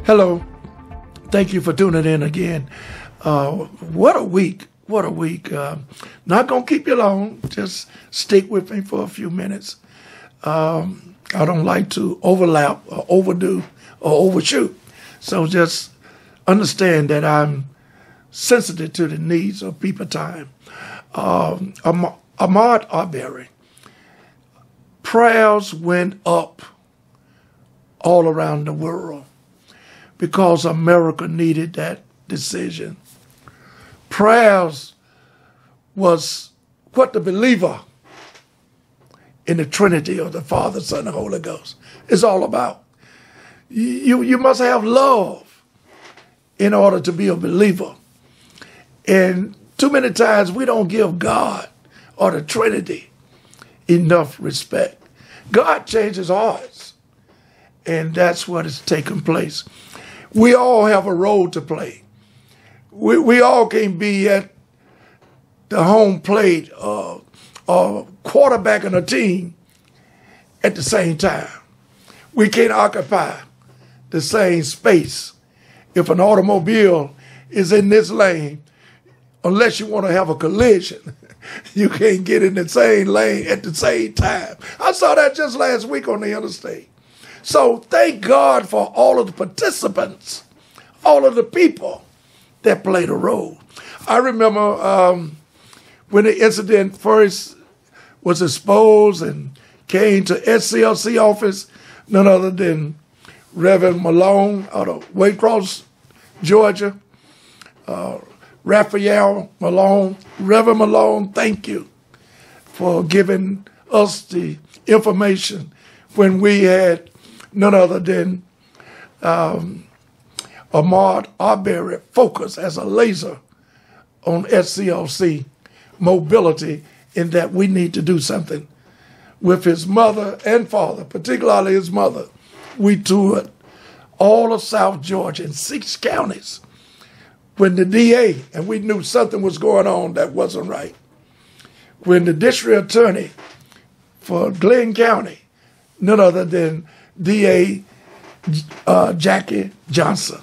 Hello. Thank you for tuning in again. What a week. What a week. Not going to keep you long. Just stick with me for a few minutes. I don't like to overlap or overdo or overshoot. So just understand that I'm sensitive to the needs of people time. Ahmaud Arbery. Prayers went up all around the world because America needed that decision. Prayers was what the believer in the Trinity of the Father, Son, and Holy Ghost is all about. You must have love in order to be a believer. And too many times we don't give God or the Trinity enough respect. God changes hearts, and that's what is taking place. We all have a role to play. We all can't be at the home plate or quarterbacking a team at the same time. We can't occupy the same space. If an automobile is in this lane, unless you want to have a collision, you can't get in the same lane at the same time. I saw that just last week on the interstate. So thank God for all of the participants, all of the people that played a role. I remember when the incident first was exposed and came to SCLC office, none other than Reverend Malone out of Waycross, Georgia. Raphael Malone, Reverend Malone, thank you for giving us the information when we had none other than Ahmaud Arbery focus as a laser on SCLC mobility, in that we need to do something with his mother and father, particularly his mother. We toured all of South Georgia in 6 counties when the DA, and we knew something was going on that wasn't right, when the district attorney for Glenn County, none other than DA Jackie Johnson.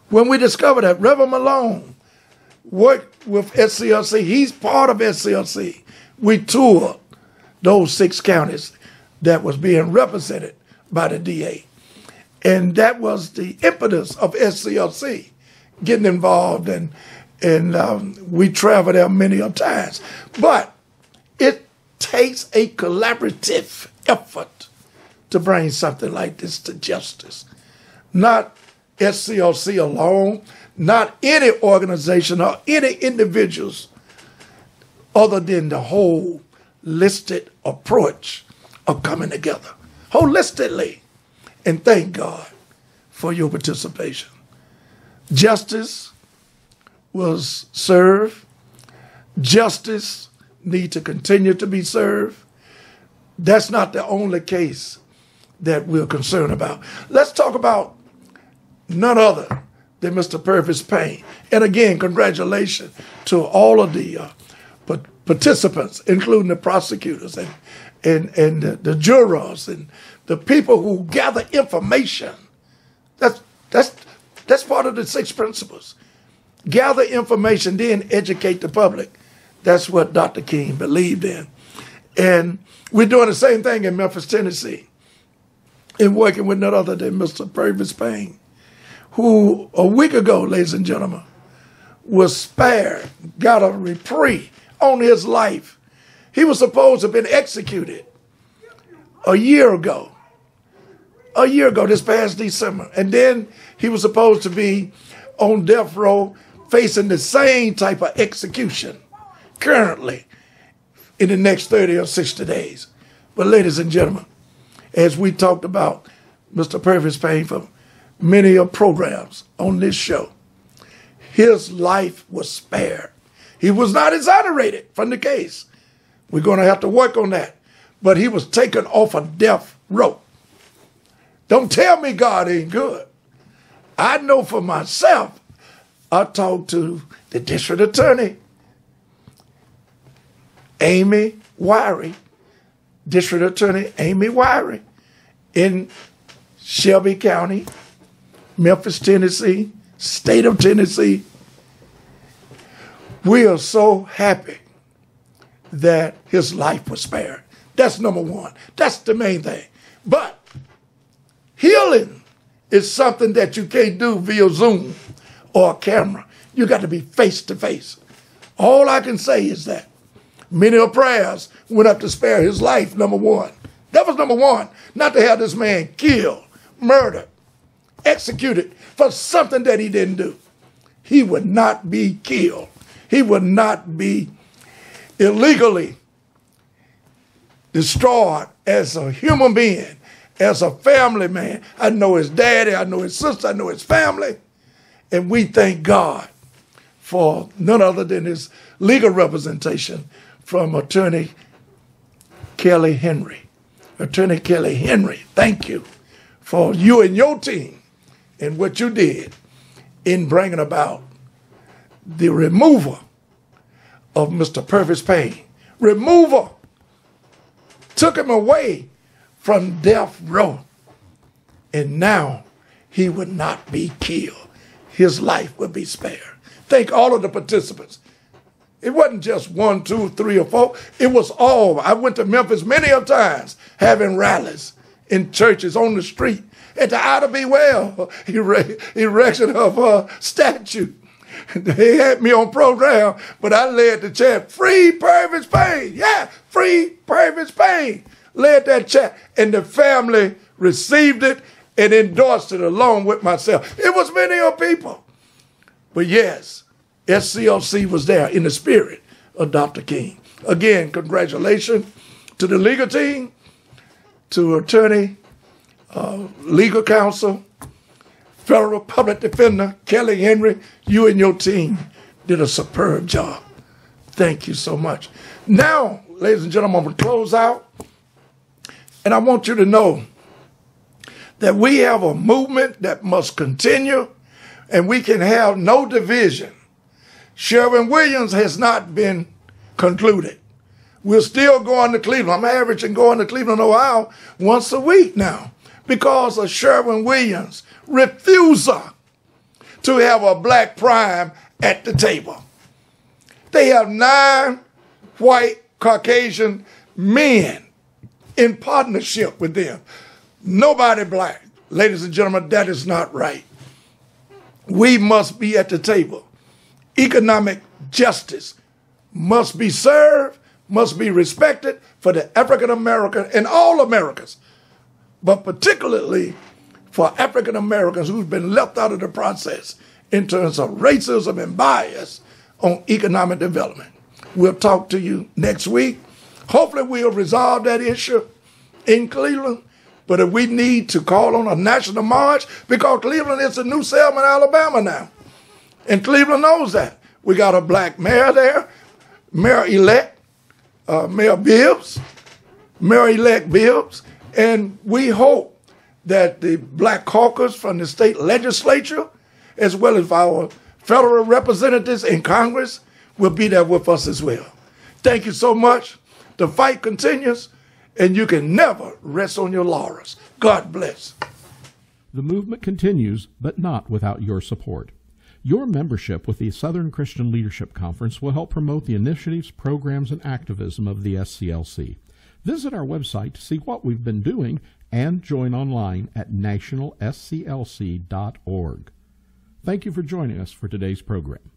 When we discovered that Reverend Malone worked with SCLC, he's part of SCLC, we toured those 6 counties that was being represented by the DA. And that was the impetus of SCLC getting involved, and we traveled there many a times. But it takes a collaborative effort to bring something like this to justice. Not SCLC alone, not any organization or any individuals, other than the whole holistic approach of coming together, holistically. And thank God for your participation. Justice was served. Justice need to continue to be served. That's not the only case that we're concerned about. Let's talk about none other than Mr. Purvis Payne. And again, congratulations to all of the participants, including the prosecutors and the jurors and the people who gather information. That's part of the 6 principles. Gather information, then educate the public. That's what Dr. King believed in. And we're doing the same thing in Memphis, Tennessee, in working with none other than Mr. Purvis Payne, who a week ago, ladies and gentlemen, was spared, got a reprieve on his life. He was supposed to have been executed a year ago, this past December. And then he was supposed to be on death row facing the same type of execution currently in the next 30 or 60 days. But ladies and gentlemen, as we talked about Mr. Purvis Payne for many of programs on this show, his life was spared. He was not exonerated from the case. We're going to have to work on that. But he was taken off a death row. Don't tell me God ain't good. I know for myself. I talked to the district attorney, Amy Wiry, District Attorney Amy Wiry in Shelby County, Memphis, Tennessee, state of Tennessee. We are so happy that his life was spared. That's number one. That's the main thing. But healing is something that you can't do via Zoom or a camera. You got to be face to face. All I can say is that many of prayers went up to spare his life, number one. That was number one, not to have this man killed, murdered, executed for something that he didn't do. He would not be killed. He would not be illegally destroyed as a human being, as a family man. I know his daddy, I know his sister, I know his family. And we thank God for none other than his legal representation from Attorney Kelly Henry. Attorney Kelly Henry, thank you for you and your team and what you did in bringing about the removal of Mr. Purvis Payne. Removal took him away from death row. And now he would not be killed. His life would be spared. Thank all of the participants. It wasn't just 1, 2, 3, or 4. It was all. I went to Memphis many of times having rallies in churches on the street at the Ida B. Well erection of a statue. They had me on program, but I led the chant, Free Purvis Payne. Yeah, Free Purvis Payne. Led that chant, and the family received it and endorsed it along with myself. It was many of people. But yes, SCLC was there in the spirit of Dr. King. Again, congratulations to the legal team, to attorney, legal counsel, federal public defender, Kelly Henry. You and your team did a superb job. Thank you so much. Now, ladies and gentlemen, I'm going to close out. And I want you to know that we have a movement that must continue, and we can have no division. Sherwin-Williams has not been concluded. We're still going to Cleveland. I'm averaging going to Cleveland, Ohio once a week now because of Sherwin-Williams' refusal to have a black prime at the table. They have 9 white Caucasian men in partnership with them. Nobody black. Ladies and gentlemen, that is not right. We must be at the table. Economic justice must be served, must be respected for the African American and all Americans, but particularly for African Americans who've been left out of the process in terms of racism and bias on economic development. We'll talk to you next week. Hopefully we'll resolve that issue in Cleveland. But if we need to call on a national march, because Cleveland is the new Selma, Alabama now. And Cleveland knows that. We got a black mayor there, Mayor-elect, Mayor Bibbs, Mayor-elect Bibbs. And we hope that the black caucus from the state legislature, as well as our federal representatives in Congress, will be there with us as well. Thank you so much. The fight continues, and you can never rest on your laurels. God bless. The movement continues, but not without your support. Your membership with the Southern Christian Leadership Conference will help promote the initiatives, programs, and activism of the SCLC. Visit our website to see what we've been doing and join online at nationalsclc.org. Thank you for joining us for today's program.